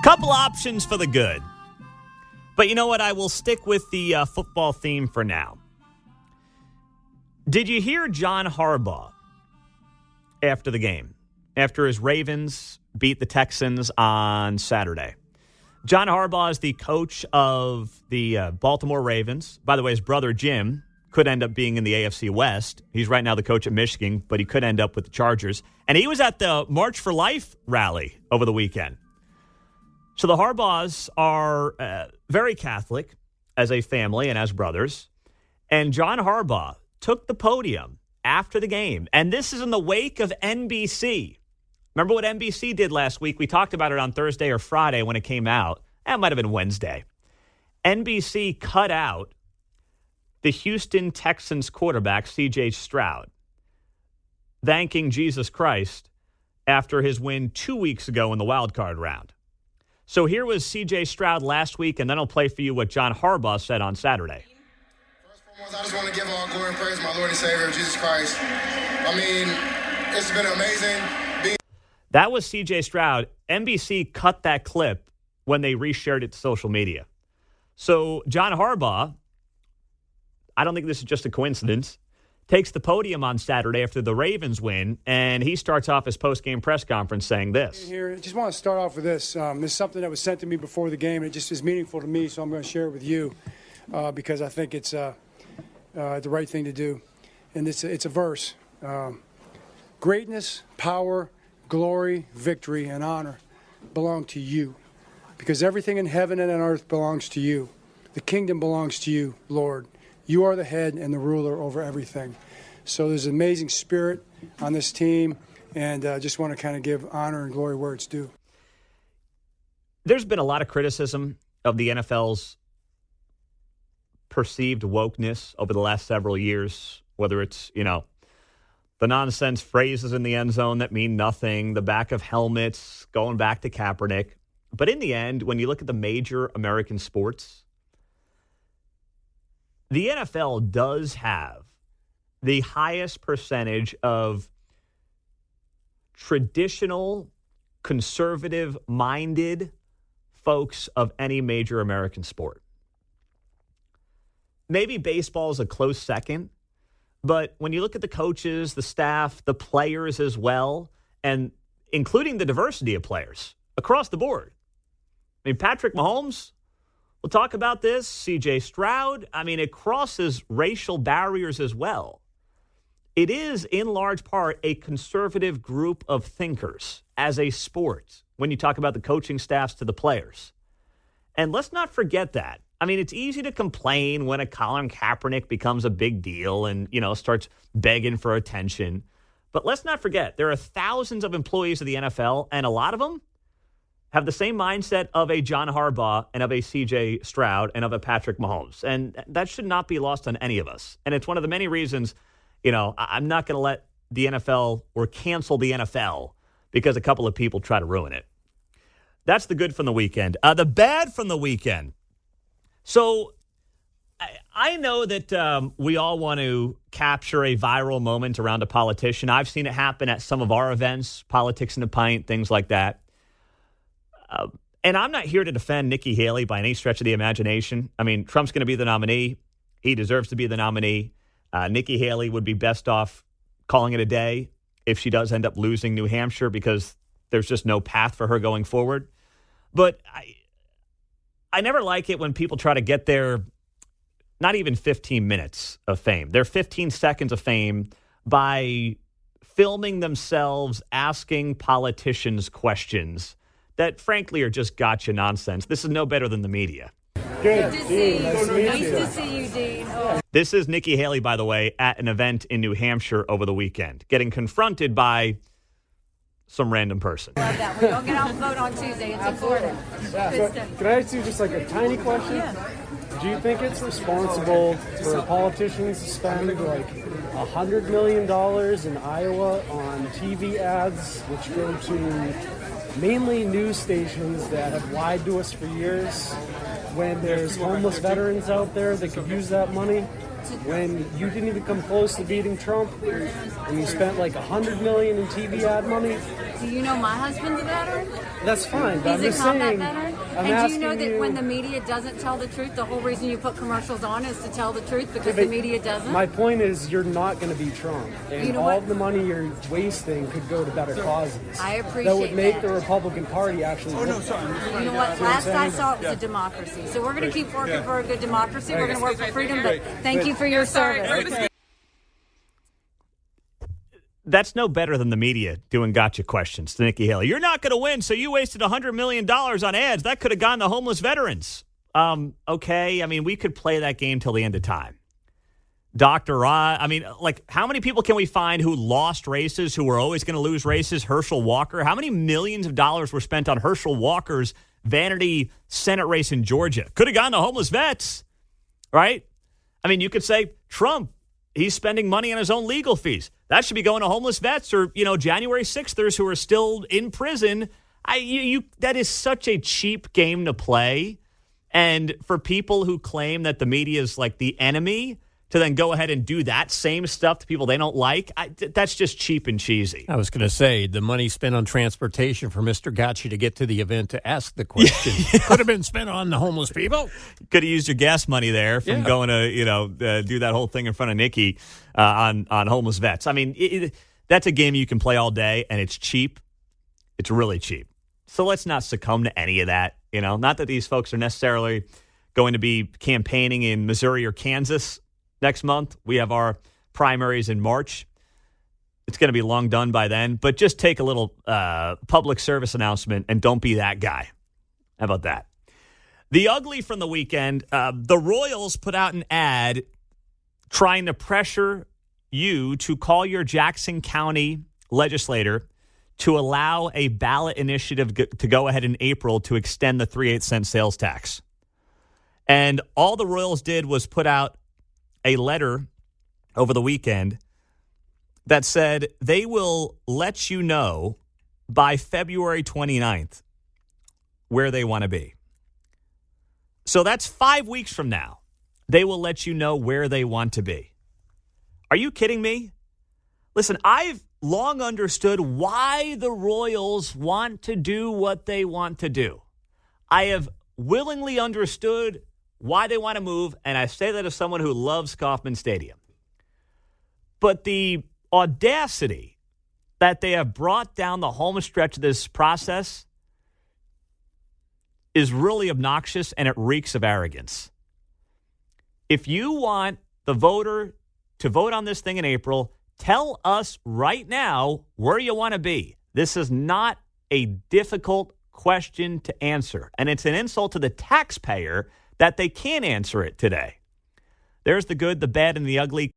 Couple options for the good. But you know what? I will stick with the football theme for now. Did you hear John Harbaugh after the game? After his Ravens beat the Texans on Saturday. John Harbaugh is the coach of the Baltimore Ravens. By the way, his brother Jim could end up being in the AFC West. He's right now the coach at Michigan, but he could end up with the Chargers. And he was at the March for Life rally over the weekend. So the Harbaughs are very Catholic as a family and as brothers. And John Harbaugh took the podium after the game. And this is in the wake of NBC. Remember what NBC did last week? We talked about it on Thursday or Friday when it came out. It might have been Wednesday. NBC cut out the Houston Texans quarterback, C.J. Stroud, thanking Jesus Christ after his win 2 weeks ago in the wild card round. So here was C.J. Stroud last week, and then I'll play for you what John Harbaugh said on Saturday. First and foremost, I just want to give all glory and praise to my Lord and Savior, Jesus Christ. I mean, it's been amazing. That was C.J. Stroud. NBC cut that clip when they reshared it to social media. So John Harbaugh, I don't think this is just a coincidence, takes the podium on Saturday after the Ravens win, and he starts off his post-game press conference saying this. Here, I just want to start off with this. This is something that was sent to me before the game. It just is meaningful to me, so I'm going to share it with you because I think it's the right thing to do. And it's a verse. Greatness, power, glory, victory, and honor belong to you because everything in heaven and on earth belongs to you. The kingdom belongs to you, Lord. You are the head and the ruler over everything. So there's an amazing spirit on this team, and I just want to kind of give honor and glory where it's due. There's been a lot of criticism of the NFL's perceived wokeness over the last several years, whether it's, the nonsense phrases in the end zone that mean nothing, the back of helmets, going back to Kaepernick. But in the end, when you look at the major American sports, the NFL does have the highest percentage of traditional, conservative-minded folks of any major American sport. Maybe baseball is a close second. But when you look at the coaches, the staff, the players as well, and including the diversity of players across the board. I mean, Patrick Mahomes, we'll talk about this. C.J. Stroud, it crosses racial barriers as well. It is, in large part, a conservative group of thinkers as a sport when you talk about the coaching staffs to the players. And let's not forget that. It's easy to complain when a Colin Kaepernick becomes a big deal and, starts begging for attention. But let's not forget, there are thousands of employees of the NFL, and a lot of them have the same mindset of a John Harbaugh and of a C.J. Stroud and of a Patrick Mahomes. And that should not be lost on any of us. And it's one of the many reasons, I'm not going to let the NFL or cancel the NFL because a couple of people try to ruin it. That's the good from the weekend. The bad from the weekend. So I know that we all want to capture a viral moment around a politician. I've seen it happen at some of our events, Politics in a Pint, things like that. And I'm not here to defend Nikki Haley by any stretch of the imagination. Trump's going to be the nominee. He deserves to be the nominee. Nikki Haley would be best off calling it a day if she does end up losing New Hampshire because there's just no path for her going forward. But I never like it when people try to get their not even 15 minutes of fame. Their 15 seconds of fame by filming themselves asking politicians questions that, frankly, are just gotcha nonsense. This is no better than the media. Good. To see you. Nice to see you, Dean. Oh. This is Nikki Haley, by the way, at an event in New Hampshire over the weekend, getting confronted by some random person. Love that. We're going to get out and vote on Tuesday. It's important. Good stuff. Can I ask you just a tiny question? Yeah. Do you think it's responsible for politicians to spend $100 million in Iowa on TV ads, which go to mainly news stations that have lied to us for years, when there's homeless veterans out there that could use that money? When you didn't even come close to beating Trump, and you spent $100 million in TV ad money, Do you know my husband's a veteran? That's fine. But I'm He's just a combat saying. veteran. I'm And do you know asking that you- when the media doesn't tell the truth, the whole reason you put commercials on is to tell the truth because But the media doesn't? My point is, you're not going to be Trump, and You know all what? of the money you're wasting could go to better causes. I appreciate that would make that. the Republican Party actually. You know what? Last I saw, it was a democracy. So we're going to keep working for a good democracy. We're going to work for freedom. But thank you for your service. That's no better than the media doing gotcha questions to Nikki Haley. You're not going to win, so you wasted $100 million on ads. That could have gone to homeless veterans. Okay, I mean, we could play that game till the end of time. Dr. Oz, I mean, like, how many people can we find who lost races, who were always going to lose races? Herschel Walker. How many millions of dollars were spent on Herschel Walker's vanity Senate race in Georgia? Could have gone to homeless vets, right? I mean, you could say Trump, he's spending money on his own legal fees. That should be going to homeless vets or, January 6thers who are still in prison. That is such a cheap game to play. And for people who claim that the media is like the enemy to then go ahead and do that same stuff to people they don't like, that's just cheap and cheesy. I was going to say, the money spent on transportation for Mr. Gotcha to get to the event to ask the question could have been spent on the homeless people. Could have used your gas money there from going to, do that whole thing in front of Nikki on homeless vets. I mean, that's a game you can play all day, and it's cheap. It's really cheap. So let's not succumb to any of that. Not that these folks are necessarily going to be campaigning in Missouri or Kansas next month. We have our primaries in March. It's going to be long done by then. But just take a little public service announcement and don't be that guy. How about that? The ugly from the weekend, the Royals put out an ad trying to pressure you to call your Jackson County legislator to allow a ballot initiative to go ahead in April to extend the 3/8 cent sales tax. And all the Royals did was put out a letter over the weekend that said they will let you know by February 29th where they want to be. So that's 5 weeks from now. They will let you know where they want to be. Are you kidding me? Listen, I've long understood why the Royals want to do what they want to do. I have willingly understood why they want to move, and I say that as someone who loves Kauffman Stadium. But the audacity that they have brought down the home stretch of this process is really obnoxious, and it reeks of arrogance. If you want the voter to vote on this thing in April, tell us right now where you want to be. This is not a difficult question to answer, and it's an insult to the taxpayer that they can't answer it today. There's the good, the bad, and the ugly.